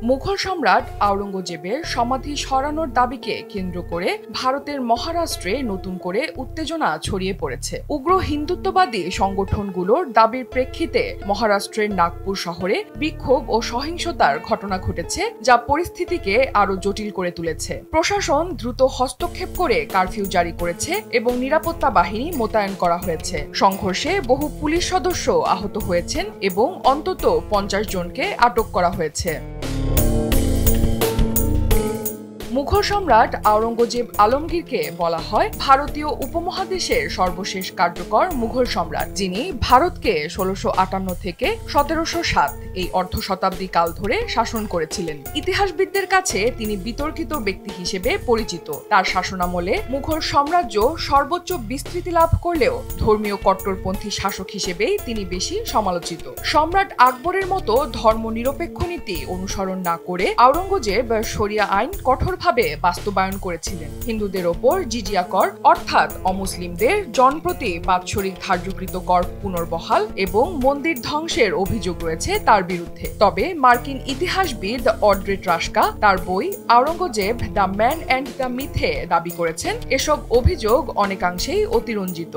মুঘল সম্রাট আওরঙ্গজেবের সমাধি সরানোর দাবিকে কেন্দ্র করে ভারতের মহারাষ্ট্রে নতুন করে উত্তেজনা ছড়িয়ে পড়েছে। উগ্র হিন্দুত্ববাদী সংগঠনগুলোর দাবির প্রেক্ষিতে মহারাষ্ট্রের নাগপুর শহরে বিক্ষোভ ও সহিংসতার ঘটনা ঘটেছে, যা পরিস্থিতিকে আরো জটিল করে তুলেছে। প্রশাসন দ্রুত হস্তক্ষেপ করে কারফিউ জারি করেছে এবং নিরাপত্তা বাহিনী মোতায়েন করা হয়েছে। সংঘর্ষে বহু পুলিশ সদস্য আহত হয়েছেন এবং অন্তত 50 জনকে আটক করা হয়েছে। মুঘল সম্রাট আওরঙ্গজেব আলমগীরকে বলা হয় ভারতীয় উপমহাদেশের সর্বশেষ কার্যকর মুঘল সম্রাট, যিনি ভারতকে 1658 থেকে 1707 এই অর্ধ শতাব্দী কাল ধরে শাসন করেছিলেন। ইতিহাসবিদদের কাছে তিনি বিতর্কিত ব্যক্তি হিসেবে পরিচিত। তার শাসনামলে মুঘল সাম্রাজ্য সর্বোচ্চ বিস্তৃতি লাভ করলেও ধর্মীয় কট্টরপন্থী শাসক হিসেবেই তিনি বেশি সমালোচিত। সম্রাট আকবরের মতো ধর্মনিরপেক্ষ নীতি অনুসরণ না করে আওরঙ্গজেব শরিয়া আইন কঠোর ভাবে বাস্তবায়ন করেছিলেন। হিন্দুদের ওপর জিজিয়া কর অর্থাৎ অমুসলিমদের জনপ্রতি বাৎসরিক ধার্যকৃত কর পুনর্বহাল এবং মন্দির ধ্বংসের অভিযোগ রয়েছে তার বিরুদ্ধে। তবে মার্কিন ইতিহাসবিদ অড্রে ট্রাস্কা তার বই Aurangzeb the man and the মিথে দাবি করেছেন এসব অভিযোগ অনেকাংশেই অতিরঞ্জিত।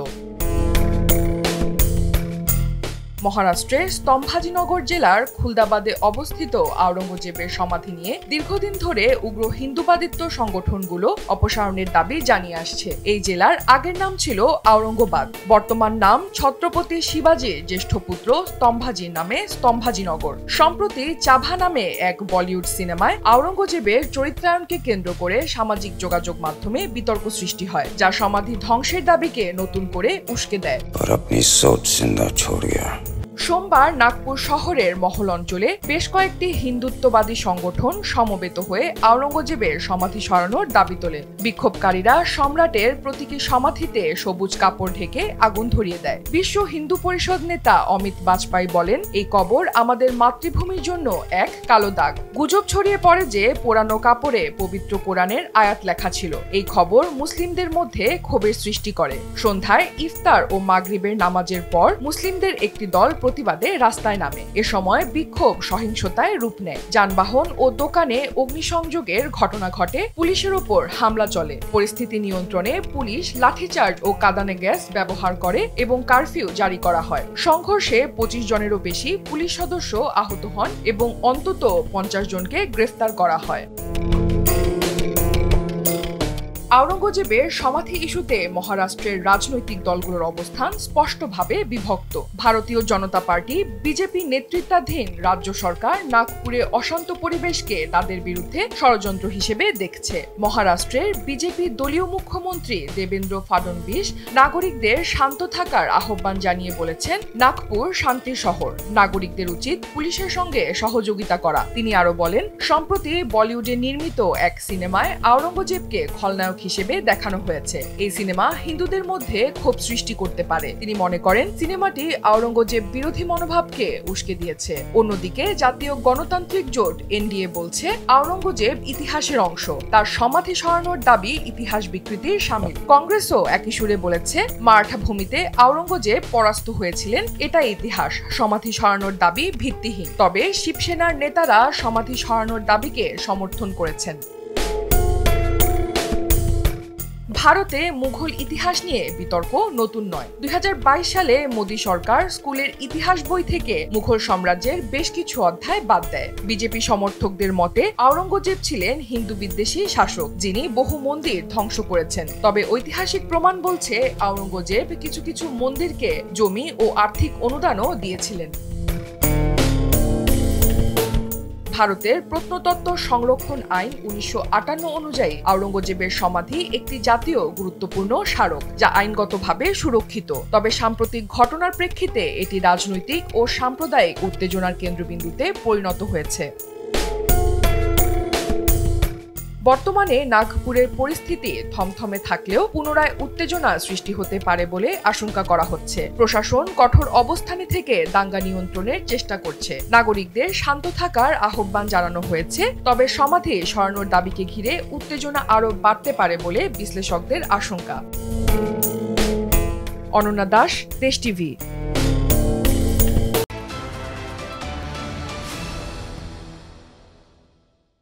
মহারাষ্ট্রের স্তম্ভাজিনগর জেলার খুলদাবাদে অবস্থিত আওরঙ্গজেবের সমাধি নিয়ে দীর্ঘদিন ধরে উগ্র হিন্দুবাদিত্ব সংগঠনগুলো অপসারণের দাবি জানিয়ে আসছে। এই জেলার আগের নাম ছিল আওরঙ্গাবাদ, বর্তমান নাম ছত্রপতি শিবাজীর জ্যেষ্ঠ পুত্র স্তম্ভাজির নামে স্তম্ভাজিনগর। সম্প্রতি চাভা নামে এক বলিউড সিনেমায় আওরঙ্গজেবের চরিত্রায়নকে কেন্দ্র করে সামাজিক যোগাযোগ মাধ্যমে বিতর্ক সৃষ্টি হয়, যা সমাধি ধ্বংসের দাবিকে নতুন করে উস্কে দেয়। সোমবার নাগপুর শহরের মহল অঞ্চলে বেশ কয়েকটি হিন্দুত্ববাদী সংগঠন সমবেত হয়ে আওরঙ্গজেবের সমাধি সরানোর দাবি তোলে। বিক্ষোভকারীরা সম্রাটের প্রতীকী সমাধিতে সবুজ কাপড় ঢেকে আগুন ধরিয়ে দেয়। বিশ্ব হিন্দু পরিষদ নেতা অমিত বাজপাই বলেন, এই কবর আমাদের মাতৃভূমির জন্য এক কালো দাগ। গুজব ছড়িয়ে পড়ে যে পোড়ানো কাপড়ে পবিত্র কোরআনের আয়াত লেখা ছিল। এই খবর মুসলিমদের মধ্যে ক্ষোভের সৃষ্টি করে। সন্ধ্যায় ইফতার ও মাগরিবের নামাজের পর মুসলিমদের একটি দল প্রতিবাদে রাস্তায় নামে। এ সময় বিক্ষোভ সহিংসতায় রূপ নেয়। যানবাহন ও দোকানে অগ্নিসংযোগের ঘটনা ঘটে, পুলিশের ওপর হামলা চলে। পরিস্থিতি নিয়ন্ত্রণে পুলিশ লাঠিচার্জ ও কাঁদানে গ্যাস ব্যবহার করে এবং কারফিউ জারি করা হয়। সংঘর্ষে 25 জনেরও বেশি পুলিশ সদস্য আহত হন এবং অন্তত 50 জনকে গ্রেফতার করা হয়। আওরঙ্গজেবের সমাধি ইস্যুতে মহারাষ্ট্রের রাজনৈতিক দলগুলোর অবস্থান স্পষ্টভাবে বিভক্ত। ভারতীয় জনতা পার্টি বিজেপি নেতৃত্বাধীন রাজ্য সরকার নাগপুরে অশান্ত পরিবেশকে তাদের বিরুদ্ধে ষড়যন্ত্র হিসেবে দেখছে। মহারাষ্ট্রের বিজেপি দলীয় মুখ্যমন্ত্রী দেবেন্দ্র ফাডনবিস নাগরিকদের শান্ত থাকার আহ্বান জানিয়ে বলেছেন, নাগপুর শান্তির শহর, নাগরিকদের উচিত পুলিশের সঙ্গে সহযোগিতা করা। তিনি আরো বলেন, সম্প্রতি বলিউডে নির্মিত এক সিনেমায় আওরঙ্গজেবকে খলনায়ক হিসেবে দেখানো হয়েছে। এই সিনেমা হিন্দুদের মধ্যে ক্ষোভ সৃষ্টি করতে পারে। তিনি মনে করেন সিনেমাটি আওরঙ্গজেব বিরোধী মনোভাবকে উস্কে দিয়েছে। অন্যদিকে জাতীয় গণতান্ত্রিক জোট এনডিএ বলছে আওরঙ্গজেব ইতিহাসের অংশ, তার সমাধি সরানোর দাবি ইতিহাস বিকৃতির শামিল। কংগ্রেসও একই সুরে বলেছে মারাঠা ভূমিতে আওরঙ্গজেব পরাস্ত হয়েছিলেন, এটাই ইতিহাস, সমাধি সরানোর দাবি ভিত্তিহীন। তবে শিবসেনার নেতারা সমাধি সরানোর দাবিকে সমর্থন করেছেন। ভারতে মুঘল ইতিহাস নিয়ে বিতর্ক নতুন নয়। 2022 সালে মোদী সরকার স্কুলের ইতিহাস বই থেকে মুঘল সাম্রাজ্যের বেশ কিছু অধ্যায় বাদ দেয়। বিজেপি সমর্থকদের মতে আওরঙ্গজেব ছিলেন হিন্দু বিদ্বেষী শাসক, যিনি বহু মন্দির ধ্বংস করেছেন। তবে ঐতিহাসিক প্রমাণ বলছে আওরঙ্গজেব কিছু কিছু মন্দিরকে জমি ও আর্থিক অনুদানও দিয়েছিলেন। ভারতের প্রত্নতত্ত্ব সংরক্ষণ আইন 1958 অনুযায়ী আওরঙ্গজেবের সমাধি একটি জাতীয় গুরুত্বপূর্ণ স্মারক, যা আইনগতভাবে সুরক্ষিত। তবে সাম্প্রতিক ঘটনার প্রেক্ষিতে এটি রাজনৈতিক ও সাম্প্রদায়িক উত্তেজনার কেন্দ্রবিন্দুতে পরিণত হয়েছে। বর্তমানে নাগপুরের পরিস্থিতি থমথমে থাকলেও পুনরায় উত্তেজনা সৃষ্টি হতে পারে বলে আশঙ্কা করা হচ্ছে। প্রশাসন কঠোর অবস্থানে থেকে দাঙ্গা নিয়ন্ত্রণের চেষ্টা করছে। নাগরিকদের শান্ত থাকার আহ্বান জানানো হয়েছে। তবে সমাধি সরানোর দাবিকে ঘিরে উত্তেজনা আরও বাড়তে পারে বলে বিশ্লেষকদের আশঙ্কা। অনন্যা দাস, দেশ টিভি।